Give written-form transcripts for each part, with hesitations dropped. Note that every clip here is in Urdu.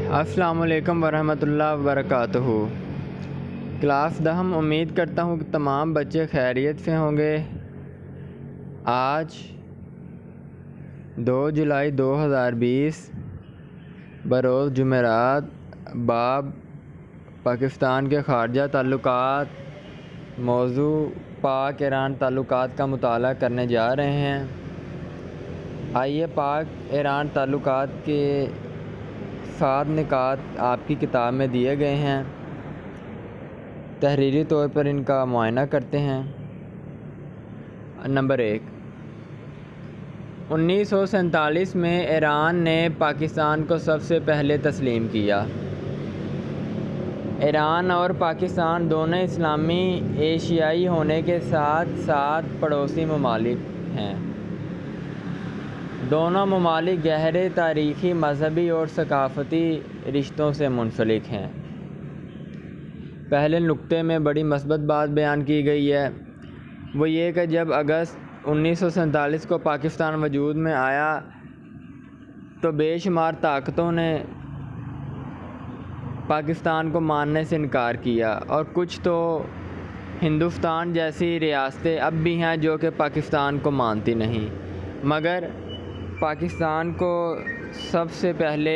السلام علیکم ورحمۃ اللہ وبرکاتہ۔ کلاس دہم، امید کرتا ہوں کہ تمام بچے خیریت سے ہوں گے۔ آج 2 جولائی 2020 بروز جمعرات، باب پاکستان کے خارجہ تعلقات، موضوع پاک ایران تعلقات کا مطالعہ کرنے جا رہے ہیں۔ آئیے پاک ایران تعلقات کے 7 نکات آپ کی کتاب میں دیے گئے ہیں، تحریری طور پر ان کا معائنہ کرتے ہیں۔ نمبر 1، 1947 میں ایران نے پاکستان کو سب سے پہلے تسلیم کیا۔ ایران اور پاکستان دونوں اسلامی ایشیائی ہونے کے ساتھ ساتھ پڑوسی ممالک ہیں۔ دونوں ممالک گہرے تاریخی، مذہبی اور ثقافتی رشتوں سے منسلک ہیں۔ پہلے نقطے میں بڑی مثبت بات بیان کی گئی ہے، وہ یہ کہ جب اگست 1947 کو پاکستان وجود میں آیا تو بے شمار طاقتوں نے پاکستان کو ماننے سے انکار کیا، اور کچھ تو ہندوستان جیسی ریاستیں اب بھی ہیں جو کہ پاکستان کو مانتی نہیں، مگر پاکستان کو سب سے پہلے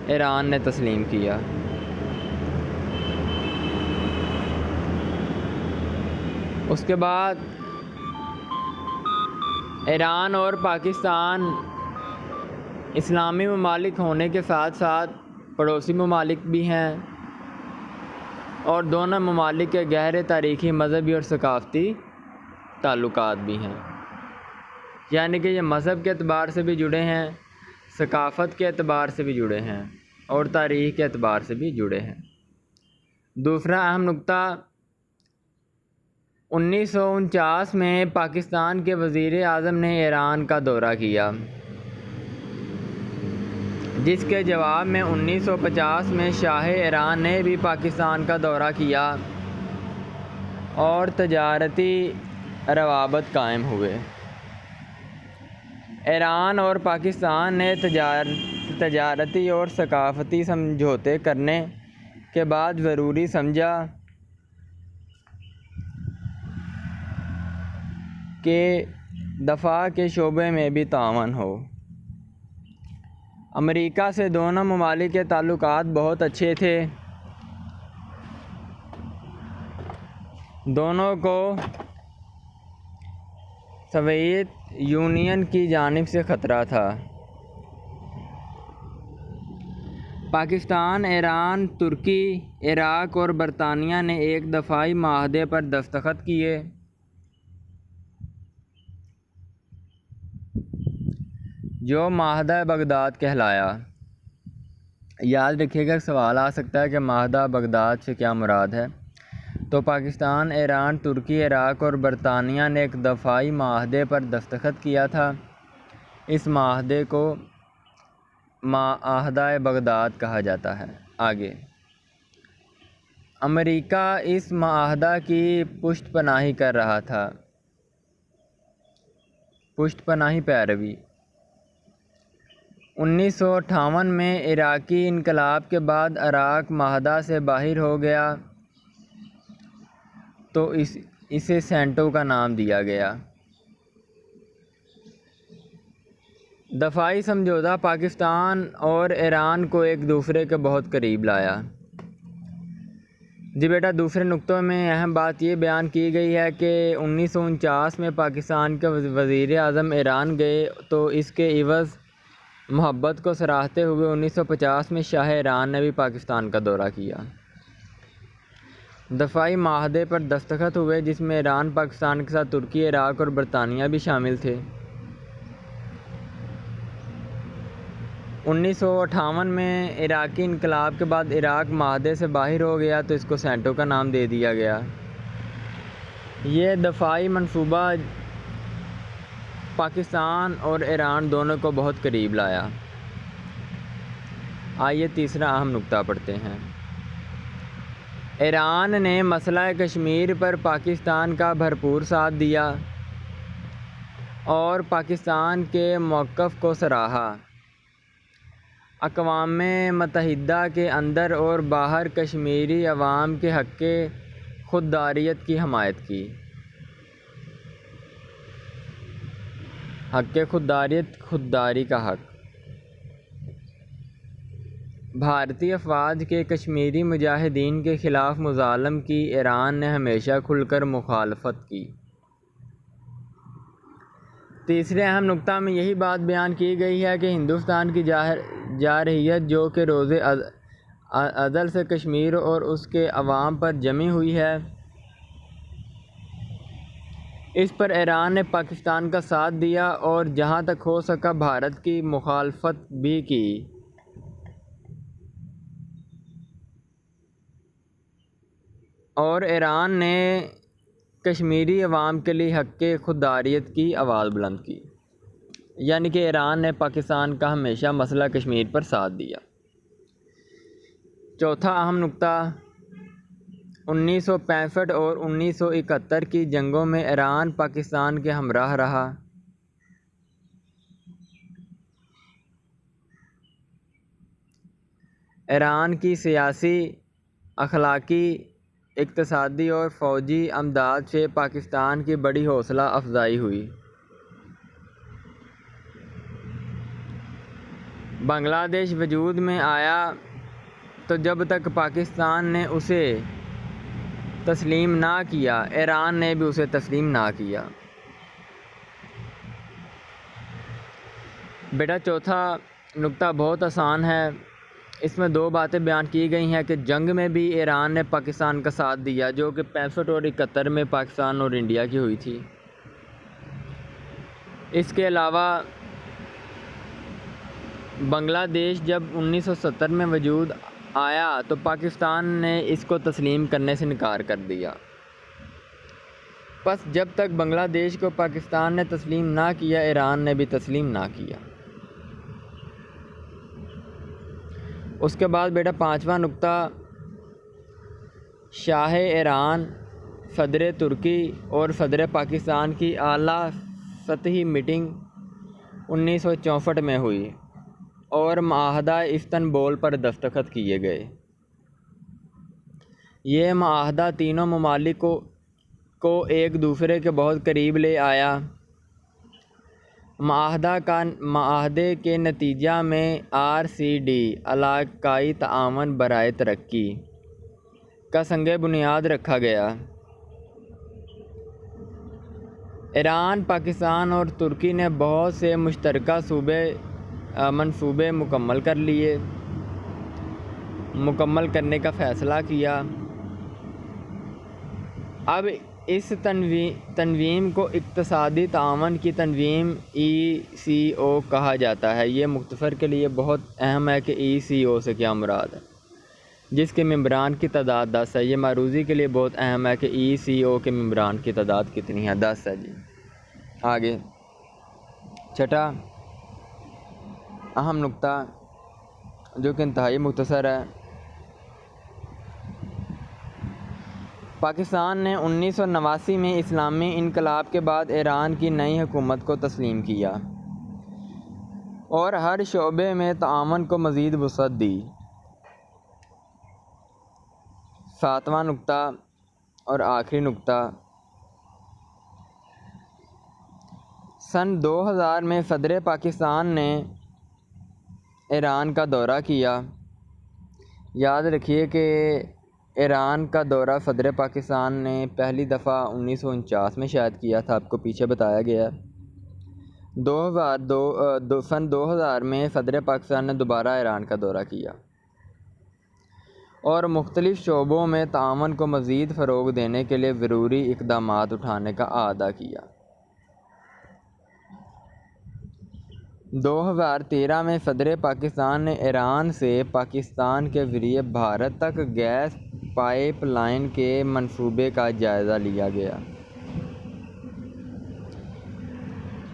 ایران نے تسلیم کیا۔ اس کے بعد ایران اور پاکستان اسلامی ممالک ہونے کے ساتھ ساتھ پڑوسی ممالک بھی ہیں، اور دونوں ممالک کے گہرے تاریخی، مذہبی اور ثقافتی تعلقات بھی ہیں۔ یعنی کہ یہ مذہب کے اعتبار سے بھی جڑے ہیں، ثقافت کے اعتبار سے بھی جڑے ہیں، اور تاریخ کے اعتبار سے بھی جڑے ہیں۔ دوسرا اہم نقطہ، 1949 میں پاکستان کے وزیر اعظم نے ایران کا دورہ کیا، جس کے جواب میں 1950 میں شاہ ایران نے بھی پاکستان کا دورہ کیا اور تجارتی روابط قائم ہوئے۔ ایران اور پاکستان نے تجارتی اور ثقافتی سمجھوتے کرنے کے بعد ضروری سمجھا کہ دفاع کے شعبے میں بھی تعاون ہو۔ امریکہ سے دونوں ممالک کے تعلقات بہت اچھے تھے، دونوں کو سوویت یونین کی جانب سے خطرہ تھا۔ پاکستان، ایران، ترکی، عراق اور برطانیہ نے ایک دفاعی معاہدے پر دستخط کیے، جو معاہدہ بغداد کہلایا۔ یاد رکھیے گا، سوال آ سکتا ہے کہ معاہدہ بغداد سے کیا مراد ہے۔ تو پاکستان، ایران، ترکی، عراق اور برطانیہ نے ایک دفاعی معاہدے پر دستخط کیا تھا۔ اس معاہدے کو معاہدہ بغداد کہا جاتا ہے۔ آگے، امریکہ اس معاہدہ کی پشت پناہی کر رہا تھا۔ پشت پناہی پیروی 1958 میں عراقی انقلاب کے بعد عراق معاہدہ سے باہر ہو گیا تو اسے سینٹو کا نام دیا گیا۔ دفاعی سمجھوتا پاکستان اور ایران کو ایک دوسرے کے بہت قریب لایا۔ جی بیٹا، دوسرے نقطوں میں اہم بات یہ بیان کی گئی ہے کہ 1949 میں پاکستان کے وزیر اعظم ایران گئے تو اس کے عوض محبت کو سراہتے ہوئے 1950 میں شاہ ایران نے بھی پاکستان کا دورہ کیا۔ دفاعی معاہدے پر دستخط ہوئے، جس میں ایران، پاکستان کے ساتھ ترکی، عراق اور برطانیہ بھی شامل تھے۔ 1958 میں عراقی انقلاب کے بعد عراق معاہدے سے باہر ہو گیا تو اس کو سینٹو کا نام دے دیا گیا۔ یہ دفاعی منصوبہ پاکستان اور ایران دونوں کو بہت قریب لایا۔ آئیے تیسرا اہم نقطہ پڑھتے ہیں۔ ایران نے مسئلہ کشمیر پر پاکستان کا بھرپور ساتھ دیا اور پاکستان کے موقف کو سراہا۔ اقوام متحدہ کے اندر اور باہر کشمیری عوام کے حق خودداریت کی حمایت کی۔ حق خودداریت، خودداری کا حق۔ بھارتی افواج کے کشمیری مجاہدین کے خلاف مظالم کی ایران نے ہمیشہ کھل کر مخالفت کی۔ تیسرے اہم نکتہ میں یہی بات بیان کی گئی ہے کہ ہندوستان کی جارحیت جو کہ روز ازل سے کشمیر اور اس کے عوام پر جمی ہوئی ہے، اس پر ایران نے پاکستان کا ساتھ دیا اور جہاں تک ہو سکا بھارت کی مخالفت بھی کی۔ اور ایران نے کشمیری عوام کے لیے حق خودداریت کی آواز بلند کی، یعنی کہ ایران نے پاکستان کا ہمیشہ مسئلہ کشمیر پر ساتھ دیا۔ چوتھا اہم نکتہ، 1965 اور 1971 کی جنگوں میں ایران پاکستان کے ہمراہ رہا۔ ایران کی سیاسی، اخلاقی، اقتصادی اور فوجی امداد سے پاکستان کی بڑی حوصلہ افزائی ہوئی۔ بنگلہ دیش وجود میں آیا تو جب تک پاکستان نے اسے تسلیم نہ کیا، ایران نے بھی اسے تسلیم نہ کیا۔ بیٹا چوتھا نکتہ بہت آسان ہے، اس میں دو باتیں بیان کی گئی ہیں کہ جنگ میں بھی ایران نے پاکستان کا ساتھ دیا جو کہ 65 اور 71 میں پاکستان اور انڈیا کی ہوئی تھی۔ اس کے علاوہ بنگلہ دیش جب 1970 میں وجود آیا تو پاکستان نے اس کو تسلیم کرنے سے انکار کر دیا۔ پس جب تک بنگلہ دیش کو پاکستان نے تسلیم نہ کیا، ایران نے بھی تسلیم نہ کیا۔ اس کے بعد بیٹا پانچواں نکتہ، شاہ ایران، صدر ترکی اور صدر پاکستان کی اعلیٰ سطحی میٹنگ 1964 میں ہوئی اور معاہدہ استنبول پر دستخط کیے گئے۔ یہ معاہدہ تینوں ممالک کو ایک دوسرے کے بہت قریب لے آیا۔ معاہدے کے نتیجہ میں RCD علاقائی تعاون برائے ترقی کا سنگ بنیاد رکھا گیا۔ ایران، پاکستان اور ترکی نے بہت سے مشترکہ منصوبے مکمل کرنے کا فیصلہ کیا۔ اب اس تنظیم کو اقتصادی تعاون کی تنظیم ECO کہا جاتا ہے۔ یہ مختصر کے لیے بہت اہم ہے کہ ECO سے کیا مراد ہے، جس کے ممبران کی تعداد 10 ہے۔ یہ معروضی کے لیے بہت اہم ہے کہ ECO کے ممبران کی تعداد کتنی ہے، 10 ہے جی۔ آگے چھٹا اہم نکتہ جو کہ انتہائی مختصر ہے، پاکستان نے 1989 میں اسلامی انقلاب کے بعد ایران کی نئی حکومت کو تسلیم کیا اور ہر شعبے میں تعاون کو مزید وسعت دی۔ ساتواں نکتہ اور آخری نکتہ، سن 2000 میں صدر پاکستان نے ایران کا دورہ کیا۔ یاد رکھیے کہ ایران کا دورہ صدر پاکستان نے پہلی دفعہ 1949 میں شاید کیا تھا، آپ کو پیچھے بتایا گیا ہے۔ سن 2000 میں صدر پاکستان نے دوبارہ ایران کا دورہ کیا اور مختلف شعبوں میں تعاون کو مزید فروغ دینے کے لیے ضروری اقدامات اٹھانے کا اعادہ کیا۔ 2013 میں صدر پاکستان نے ایران سے پاکستان کے ذریعے بھارت تک گیس پائپ لائن کے منصوبے کا جائزہ لیا گیا۔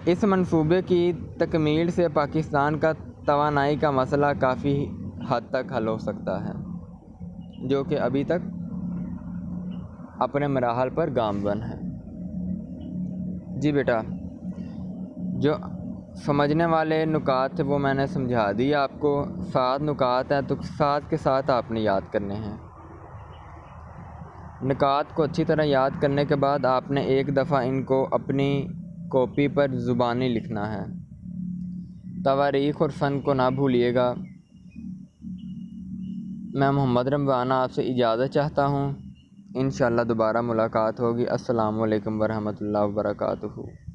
اس منصوبے کی تکمیل سے پاکستان کا توانائی کا مسئلہ کافی حد تک حل ہو سکتا ہے، جو کہ ابھی تک اپنے مراحل پر گامزن ہے۔ جی بیٹا، جو سمجھنے والے نکات تھے وہ میں نے سمجھا دی آپ کو. 7 نکات ہیں تو 7 کے ساتھ آپ نے یاد کرنے ہیں. نکات کو اچھی طرح یاد کرنے کے بعد آپ نے ایک دفعہ ان کو اپنی کاپی پر زبانی لکھنا ہے. تواریخ اور سن کو نہ بھولیے گا. میں محمد رمضان آپ سے اجازت چاہتا ہوں. انشاءاللہ دوبارہ ملاقات ہوگی. السلام علیکم ورحمۃ اللہ وبرکاتہ.